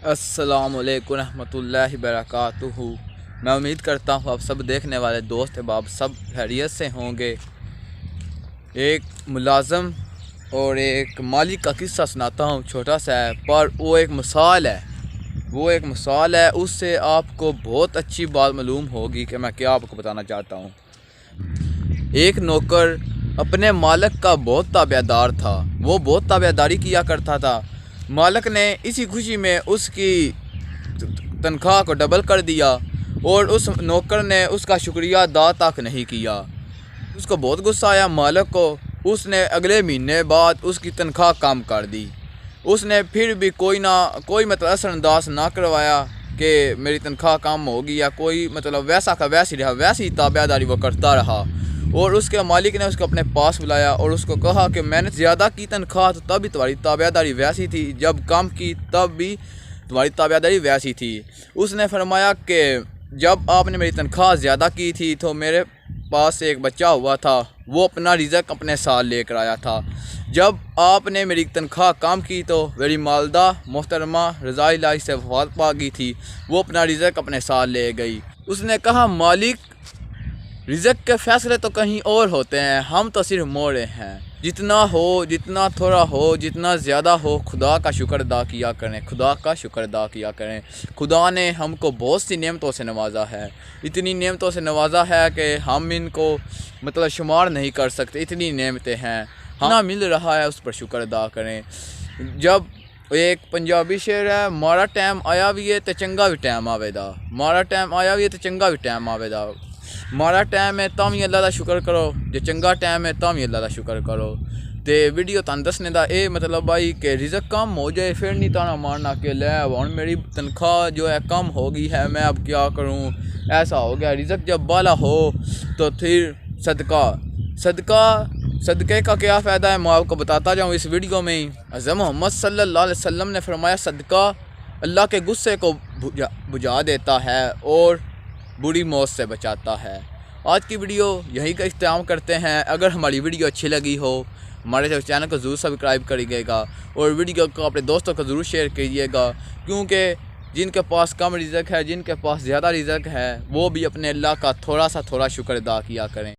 अस्सलाम वालेकुम रहमतुल्लाहि वबरकातुहू। मैं उम्मीद करता हूँ आप सब देखने वाले दोस्त अहबाब सब खैरियत से होंगे। एक मुलाज़म और एक मालिक का किस्सा सुनाता हूँ, छोटा सा है पर वो एक मिसाल है। उससे आपको बहुत अच्छी बात मालूम होगी कि मैं क्या आपको बताना चाहता हूँ। एक नौकर अपने मालिक का बहुत ताबेदार था। वो बहुत ताबेदारी किया करता था। मालिक ने इसी खुशी में उसकी तनख्वाह को डबल कर दिया और उस नौकर ने उसका शुक्रिया अदा तक नहीं किया। उसको बहुत गुस्सा आया मालिक को। उसने अगले महीने बाद उसकी तनख्वाह कम कर दी। उसने फिर भी कोई मतलब असरअंदाज ना करवाया कि मेरी तनख्वाह कम होगी या कोई मतलब वैसा का वैसी रहा, वैसी ताबेदारी वो करता रहा। और उसके मालिक ने उसको अपने पास बुलाया और उसको कहा कि मैंने ज़्यादा की तनख्वाह तो तब भी तुम्हारी ताबेदारी वैसी थी, जब कम की तब भी तुम्हारी ताबेदारी वैसी थी। उसने फरमाया कि जब आपने मेरी तनख्वाह ज़्यादा की थी तो मेरे पास एक बच्चा हुआ था, वो अपना रिज़्क अपने साथ लेकर आया था। जब आपने मेरी तनख्वाह कम की तो मेरी मालदा मोहतरमा रज़ा इलाही से वफ़ात पा गई थी, वो अपना रिज़्क अपने साथ ले गई। उसने कहा मालिक, रिज़्क के फ़ैसले तो कहीं और होते हैं, हम तो सिर्फ मोड़े हैं। जितना हो, जितना थोड़ा हो, जितना ज़्यादा हो, खुदा का शुक्र अदा किया करें, खुदा का शुक्र अदा किया करें। खुदा ने हमको बहुत सी नेमतों से नवाजा है, इतनी नेमतों से नवाजा है कि हम इनको मतलब शुमार नहीं कर सकते। इतनी नेमतें हैं, हाँ मिल रहा है, उस पर शुक्र अदा करें। जब एक पंजाबी शेर है, माड़ा टाइम आया भी है तो चंगा भी टाइम आवेदा, माड़ा टाइम आया भी है तो चंगा भी टाइम आवेदा। माड़ा टाइम है तां भी अल्लाह दा शुक्र करो, जो चंगा टाइम है तां भी अल्लाह दा शुक्र करो। तो वीडियो तुहानू दसने दा ये मतलब भाई कि रिज़्क कम हो जाए फिर नहीं ताना मारना कि ले हुण मेरी तनख्वाह जो है कम हो गई है, मैं अब क्या करूँ, ऐसा हो गया। रिज़्क जब बाला हो तो फिर सदक़े का क्या फ़ायदा है, मैं आपको बताता जाऊँ इस वीडियो में ही। हज़रत मोहम्मद सल्लल्लाहु अलैहि वसल्लम ने फरमाया सदका अल्लाह के गुस्से को बुझा देता है और बुरी मौत से बचाता है। आज की वीडियो यहीं का इख्तिताम करते हैं। अगर हमारी वीडियो अच्छी लगी हो हमारे चैनल को ज़रूर सब्सक्राइब करिएगा और वीडियो को अपने दोस्तों को ज़रूर शेयर कीजिएगा, क्योंकि जिनके पास कम रिज़्क है, जिनके पास ज़्यादा रिज़्क है, वो भी अपने अल्लाह का थोड़ा सा शुक्र अदा किया करें।